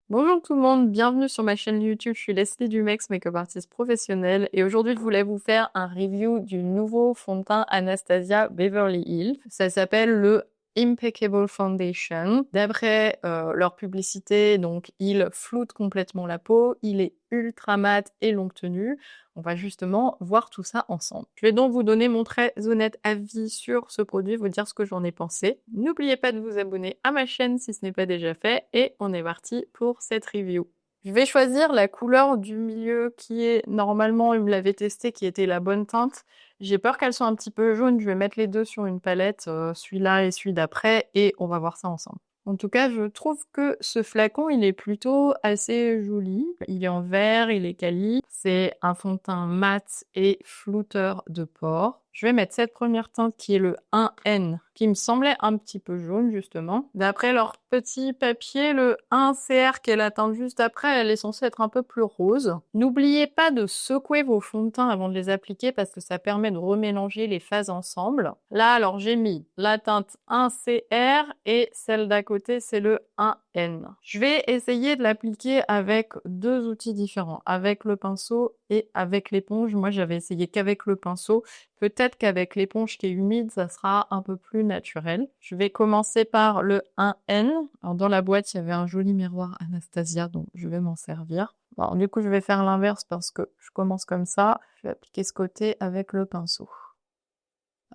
Bonjour tout le monde, bienvenue sur ma chaîne YouTube. Je suis Leslie Dumex, make-up artiste professionnelle, et aujourd'hui je voulais vous faire un review du nouveau fond de teint Anastasia Beverly Hills. Ça s'appelle le Impeccable Foundation. D'après leur publicité, donc il floute complètement la peau, il est ultra mat et longue tenue. On va justement voir tout ça ensemble. Je vais donc vous donner mon très honnête avis sur ce produit, vous dire ce que j'en ai pensé. N'oubliez pas de vous abonner à ma chaîne si ce n'est pas déjà fait et on est parti pour cette review. Je vais choisir la couleur du milieu qui est normalement, il me l'avait testé, qui était la bonne teinte. J'ai peur qu'elle soit un petit peu jaune, je vais mettre les deux sur une palette, celui-là et celui d'après, et on va voir ça ensemble. En tout cas, je trouve que ce flacon, il est plutôt assez joli. Il est en vert, il est quali. C'est un fond de teint mat et flouteur de pores. Je vais mettre cette première teinte qui est le 1N, qui me semblait un petit peu jaune, justement. D'après leur petit papier, le 1CR, qui est la teinte juste après, elle est censée être un peu plus rose. N'oubliez pas de secouer vos fonds de teint avant de les appliquer parce que ça permet de remélanger les phases ensemble. Là, alors, j'ai mis la teinte 1CR et celle d'à côté, c'est le 1N. Je vais essayer de l'appliquer avec deux outils différents, avec le pinceau et avec l'éponge. Moi, j'avais essayé qu'avec le pinceau. Peut-être qu'avec l'éponge qui est humide, ça sera un peu plus naturel. Je vais commencer par le 1N. Alors, dans la boîte, il y avait un joli miroir Anastasia, donc je vais m'en servir. Alors, du coup, je vais faire l'inverse parce que je commence comme ça. Je vais appliquer ce côté avec le pinceau.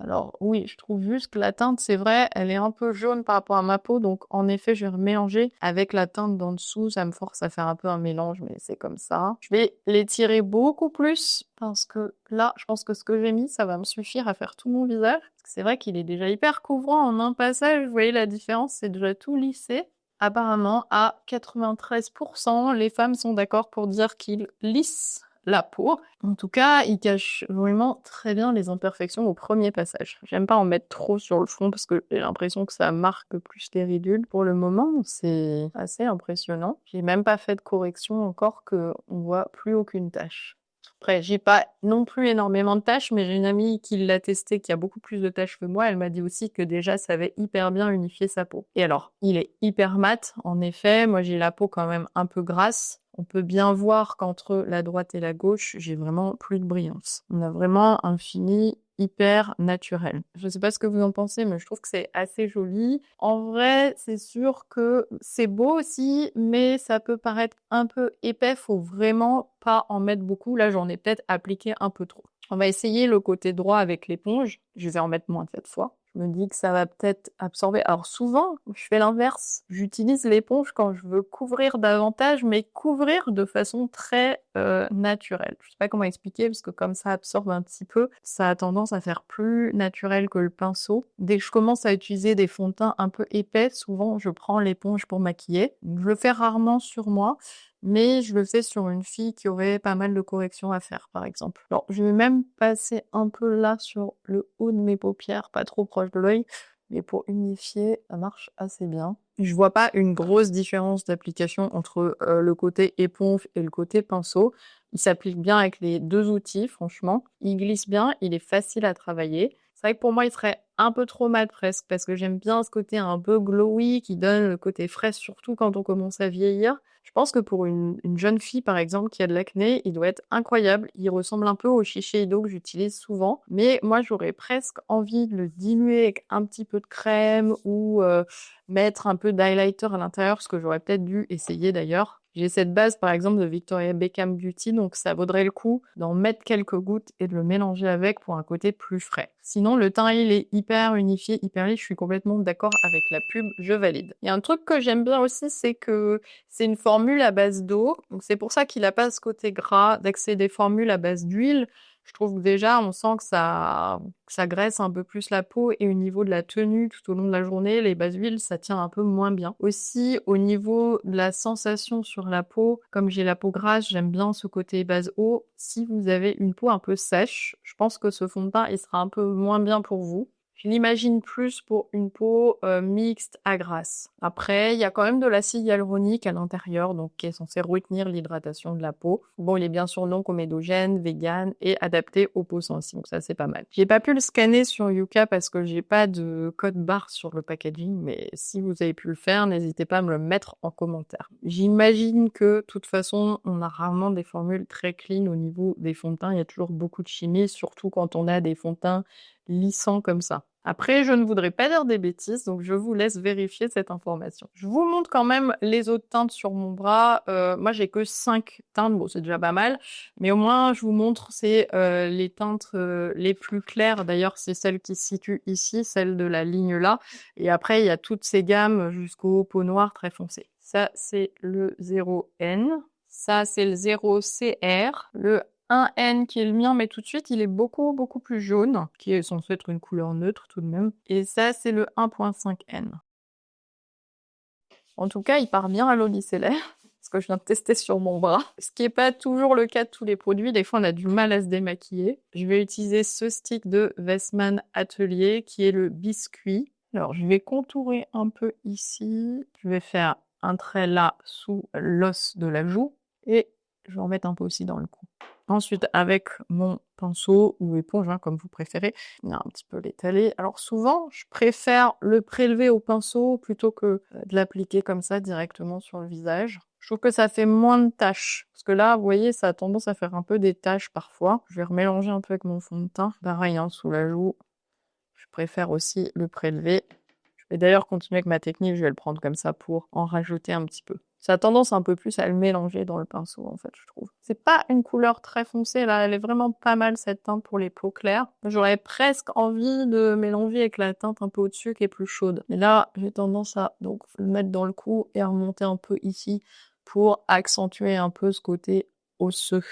Alors oui, je trouve juste que la teinte, c'est vrai, elle est un peu jaune par rapport à ma peau, donc en effet, je vais mélanger avec la teinte d'en dessous. Ça me force à faire un peu un mélange, mais c'est comme ça. Je vais l'étirer beaucoup plus parce que là, je pense que ce que j'ai mis, ça va me suffire à faire tout mon visage. Parce que c'est vrai qu'il est déjà hyper couvrant en un passage. Vous voyez la différence, c'est déjà tout lissé. Apparemment, à 93%, les femmes sont d'accord pour dire qu'il lisse la peau. En tout cas, il cache vraiment très bien les imperfections au premier passage. J'aime pas en mettre trop sur le front parce que j'ai l'impression que ça marque plus les ridules. Pour le moment, c'est assez impressionnant. J'ai même pas fait de correction encore que on voit plus aucune tache. Après, j'ai pas non plus énormément de taches, mais j'ai une amie qui l'a testé, qui a beaucoup plus de taches que moi. Elle m'a dit aussi que déjà, ça avait hyper bien unifié sa peau. Et alors, il est hyper mat, en effet. Moi, j'ai la peau quand même un peu grasse. On peut bien voir qu'entre la droite et la gauche, j'ai vraiment plus de brillance. On a vraiment un fini hyper naturel. Je sais pas ce que vous en pensez, mais je trouve que c'est assez joli. En vrai, c'est sûr que c'est beau aussi, mais ça peut paraître un peu épais. Faut vraiment pas en mettre beaucoup. Là, j'en ai peut-être appliqué un peu trop. On va essayer le côté droit avec l'éponge. Je vais en mettre moins cette fois. Je me dis que ça va peut-être absorber. Alors souvent, je fais l'inverse. J'utilise l'éponge quand je veux couvrir davantage, mais couvrir de façon très naturelle. Je sais pas comment expliquer, parce que comme ça absorbe un petit peu, ça a tendance à faire plus naturel que le pinceau. Dès que je commence à utiliser des fonds de teint un peu épais, souvent je prends l'éponge pour maquiller. Je le fais rarement sur moi, mais je le fais sur une fille qui aurait pas mal de corrections à faire, par exemple. Alors, je vais même passer un peu là sur le haut de mes paupières, pas trop proche de l'œil, mais pour unifier, ça marche assez bien. Je vois pas une grosse différence d'application entre le côté éponge et le côté pinceau. Il s'applique bien avec les deux outils, franchement. Il glisse bien, il est facile à travailler. C'est vrai que pour moi, il serait un peu trop mat presque, parce que j'aime bien ce côté un peu glowy qui donne le côté frais, surtout quand on commence à vieillir. Je pense que pour une jeune fille, par exemple, qui a de l'acné, il doit être incroyable. Il ressemble un peu au Shiseido que j'utilise souvent. Mais moi, j'aurais presque envie de le diluer avec un petit peu de crème ou mettre un peu d'highlighter à l'intérieur, ce que j'aurais peut-être dû essayer d'ailleurs. J'ai cette base, par exemple, de Victoria Beckham Beauty, donc ça vaudrait le coup d'en mettre quelques gouttes et de le mélanger avec pour un côté plus frais. Sinon, le teint, il est hyper unifié, hyper lisse. Je suis complètement d'accord avec la pub, je valide. Il y a un truc que j'aime bien aussi, c'est que c'est une formule à base d'eau. Donc c'est pour ça qu'il n'a pas ce côté gras d'accès des formules à base d'huile. Je trouve que déjà, on sent que ça graisse un peu plus la peau et au niveau de la tenue tout au long de la journée, les bases d'huile, ça tient un peu moins bien. Aussi, au niveau de la sensation sur la peau, comme j'ai la peau grasse, j'aime bien ce côté base eau. Si vous avez une peau un peu sèche, je pense que ce fond de teint, il sera un peu moins bien pour vous. Je l'imagine plus pour une peau mixte à grasse. Après, il y a quand même de l'acide hyaluronique à l'intérieur, donc qui est censé retenir l'hydratation de la peau. Bon, il est bien sûr non comédogène, vegan et adapté aux peaux sensibles, donc ça c'est pas mal. J'ai pas pu le scanner sur Yuka parce que j'ai pas de code barre sur le packaging, mais si vous avez pu le faire, n'hésitez pas à me le mettre en commentaire. J'imagine que, de toute façon, on a rarement des formules très clean au niveau des fonds de teint. Il y a toujours beaucoup de chimie, surtout quand on a des fonds de teint lissants comme ça. Après, je ne voudrais pas dire des bêtises, donc je vous laisse vérifier cette information. Je vous montre quand même les autres teintes sur mon bras. Moi, j'ai que 5 teintes, bon, c'est déjà pas mal, mais au moins, je vous montre, c'est les teintes les plus claires. D'ailleurs, c'est celle qui se situe ici, celle de la ligne là. Et après, il y a toutes ces gammes jusqu'au peau noire très foncé. Ça, c'est le 0N. Ça, c'est le 0CR. Le 1N qui est le mien, mais tout de suite, il est beaucoup plus jaune, qui est censé être une couleur neutre tout de même. Et ça, c'est le 1.5N. En tout cas, il part bien à l'eau micellaire, parce que je viens de tester sur mon bras. Ce qui n'est pas toujours le cas de tous les produits. Des fois, on a du mal à se démaquiller. Je vais utiliser ce stick de Westman Atelier, qui est le biscuit. Alors, je vais contourer un peu ici. Je vais faire un trait là, sous l'os de la joue. Et je vais en mettre un peu aussi dans le cou. Ensuite, avec mon pinceau ou éponge, hein, comme vous préférez, venir un petit peu l'étaler. Alors souvent, je préfère le prélever au pinceau plutôt que de l'appliquer comme ça directement sur le visage. Je trouve que ça fait moins de taches. Parce que là, vous voyez, ça a tendance à faire un peu des taches parfois. Je vais remélanger un peu avec mon fond de teint. Pareil, hein, sous la joue. Je préfère aussi le prélever. Je vais d'ailleurs continuer avec ma technique, je vais le prendre comme ça pour en rajouter un petit peu. Ça a tendance un peu plus à le mélanger dans le pinceau, en fait, je trouve. C'est pas une couleur très foncée, là. Elle est vraiment pas mal, cette teinte, pour les peaux claires. J'aurais presque envie de mélanger avec la teinte un peu au-dessus, qui est plus chaude. Mais là, j'ai tendance à donc le mettre dans le cou et à remonter un peu ici pour accentuer un peu ce côté osseux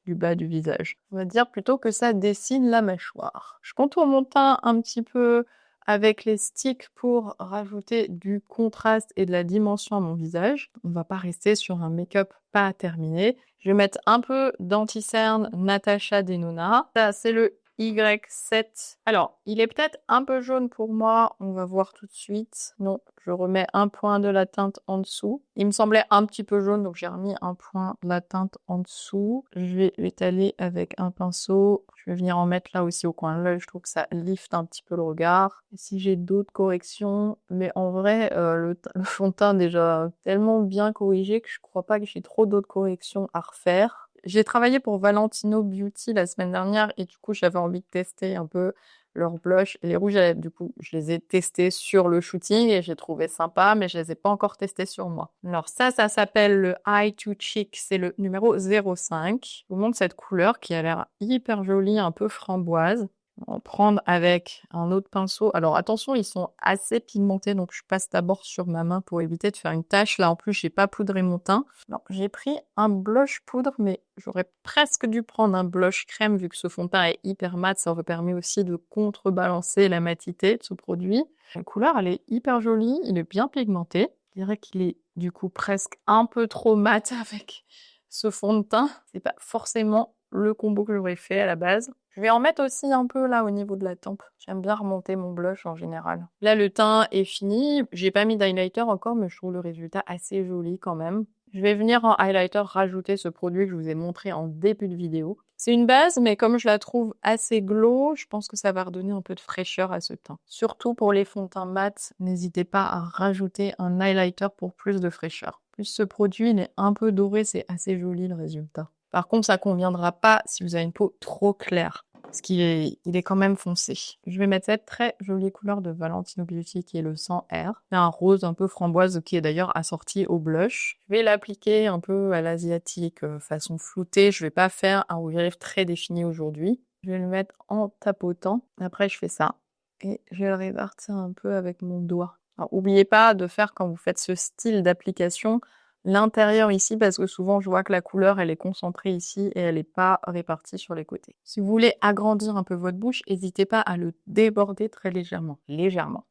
du bas du visage. On va dire plutôt que ça dessine la mâchoire. Je contourne mon teint un petit peu avec les sticks pour rajouter du contraste et de la dimension à mon visage. On va pas rester sur un make-up pas terminé. Je vais mettre un peu d'anti-cerne Natasha Denona. Ça, c'est le Y7. Alors, il est peut-être un peu jaune pour moi. On va voir tout de suite. Non, je remets un point de la teinte en dessous. Il me semblait un petit peu jaune, donc j'ai remis un point de la teinte en dessous. Je vais l'étaler avec un pinceau. Je vais venir en mettre là aussi au coin de l'œil. Je trouve que ça lift un petit peu le regard. Et si j'ai d'autres corrections, mais en vrai, le fond de teint est déjà tellement bien corrigé que je crois pas que j'ai trop d'autres corrections à refaire. J'ai travaillé pour Valentino Beauty la semaine dernière et du coup, j'avais envie de tester un peu leurs blushs. Les rouges à lèvres, du coup, je les ai testés sur le shooting et j'ai trouvé sympa, mais je les ai pas encore testés sur moi. Alors ça s'appelle le Eye to Cheek. C'est le numéro 05. Je vous montre cette couleur qui a l'air hyper jolie, un peu framboise. On va prendre avec un autre pinceau. Alors attention, ils sont assez pigmentés, donc je passe d'abord sur ma main pour éviter de faire une tache. Là, en plus, j'ai pas poudré mon teint. Alors, j'ai pris un blush poudre, mais j'aurais presque dû prendre un blush crème vu que ce fond de teint est hyper mat. Ça aurait permis aussi de contrebalancer la matité de ce produit. La couleur, elle est hyper jolie. Il est bien pigmenté. Je dirais qu'il est du coup presque un peu trop mat avec ce fond de teint. C'est pas forcément le combo que j'aurais fait à la base. Je vais en mettre aussi un peu là au niveau de la tempe. J'aime bien remonter mon blush en général. Là, le teint est fini. J'ai pas mis d'highlighter encore, mais je trouve le résultat assez joli quand même. Je vais venir en highlighter rajouter ce produit que je vous ai montré en début de vidéo. C'est une base, mais comme je la trouve assez glow, je pense que ça va redonner un peu de fraîcheur à ce teint. Surtout pour les fonds de teint mat, n'hésitez pas à rajouter un highlighter pour plus de fraîcheur. Plus ce produit, il est un peu doré, c'est assez joli le résultat. Par contre, ça conviendra pas si vous avez une peau trop claire, parce qu'il est quand même foncé. Je vais mettre cette très jolie couleur de Valentino Beauty qui est le 100R. C'est un rose un peu framboise qui est d'ailleurs assorti au blush. Je vais l'appliquer un peu à l'asiatique, façon floutée. Je vais pas faire un rouge à lèvres très défini aujourd'hui. Je vais le mettre en tapotant. Après, je fais ça. Et je vais le répartir un peu avec mon doigt. Alors, n'oubliez pas de faire quand vous faites ce style d'application l'intérieur ici parce que souvent je vois que la couleur elle est concentrée ici et elle n'est pas répartie sur les côtés. Si vous voulez agrandir un peu votre bouche, n'hésitez pas à le déborder très légèrement.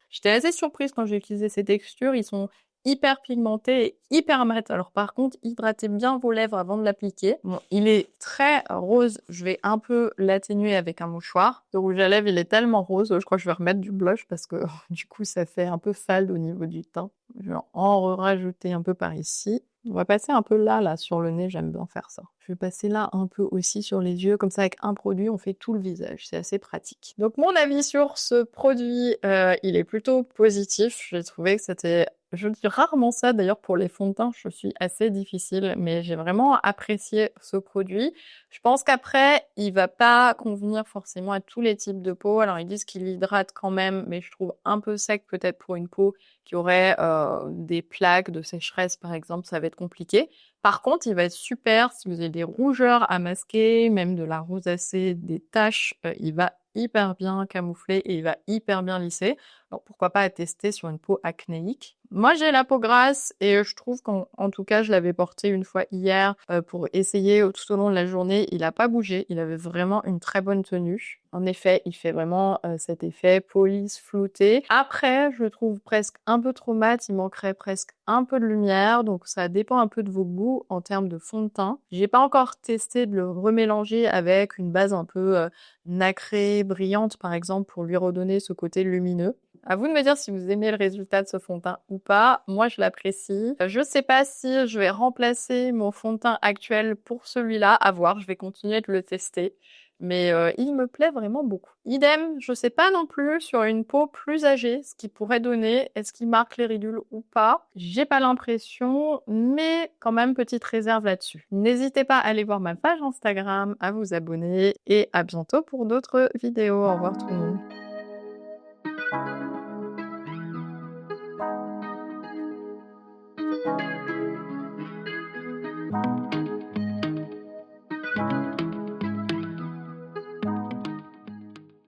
J'étais assez surprise quand j'ai utilisé ces textures, ils sont hyper pigmenté et hyper mat. Alors par contre, hydratez bien vos lèvres avant de l'appliquer. Bon, il est très rose. Je vais un peu l'atténuer avec un mouchoir. Le rouge à lèvres, il est tellement rose. Je crois que je vais remettre du blush parce que du coup, ça fait un peu fade au niveau du teint. Je vais en rajouter un peu par ici. On va passer un peu là, sur le nez. J'aime bien faire ça. Je vais passer là un peu aussi sur les yeux. Comme ça, avec un produit, on fait tout le visage. C'est assez pratique. Donc, mon avis sur ce produit, il est plutôt positif. J'ai trouvé que c'était... Je dis rarement ça d'ailleurs pour les fonds de teint, je suis assez difficile, mais j'ai vraiment apprécié ce produit. Je pense qu'après, il va pas convenir forcément à tous les types de peau. Alors ils disent qu'il hydrate quand même, mais je trouve un peu sec peut-être pour une peau qui aurait des plaques de sécheresse par exemple, ça va être compliqué. Par contre, il va être super si vous avez des rougeurs à masquer, même de la rosacée, des taches, il va hyper bien camoufler et il va hyper bien lisser. Donc pourquoi pas à tester sur une peau acnéique. Moi j'ai la peau grasse et je trouve qu'en tout cas je l'avais porté une fois hier pour essayer tout au long de la journée. Il n'a pas bougé, il avait vraiment une très bonne tenue. En effet, il fait vraiment cet effet police flouté. Après, je le trouve presque un peu trop mat, il manquerait presque un peu de lumière, donc ça dépend un peu de vos goûts en termes de fond de teint. J'ai pas encore testé de le remélanger avec une base un peu nacrée, brillante par exemple, pour lui redonner ce côté lumineux. À vous de me dire si vous aimez le résultat de ce fond de teint ou pas. Moi, je l'apprécie. Je sais pas si je vais remplacer mon fond de teint actuel pour celui-là. À voir, je vais continuer de le tester. Mais il me plaît vraiment beaucoup. Idem, je sais pas non plus sur une peau plus âgée ce qu'il pourrait donner. Est-ce qu'il marque les ridules ou pas? J'ai pas l'impression, mais quand même petite réserve là-dessus. N'hésitez pas à aller voir ma page Instagram, à vous abonner et à bientôt pour d'autres vidéos. Au revoir tout le monde.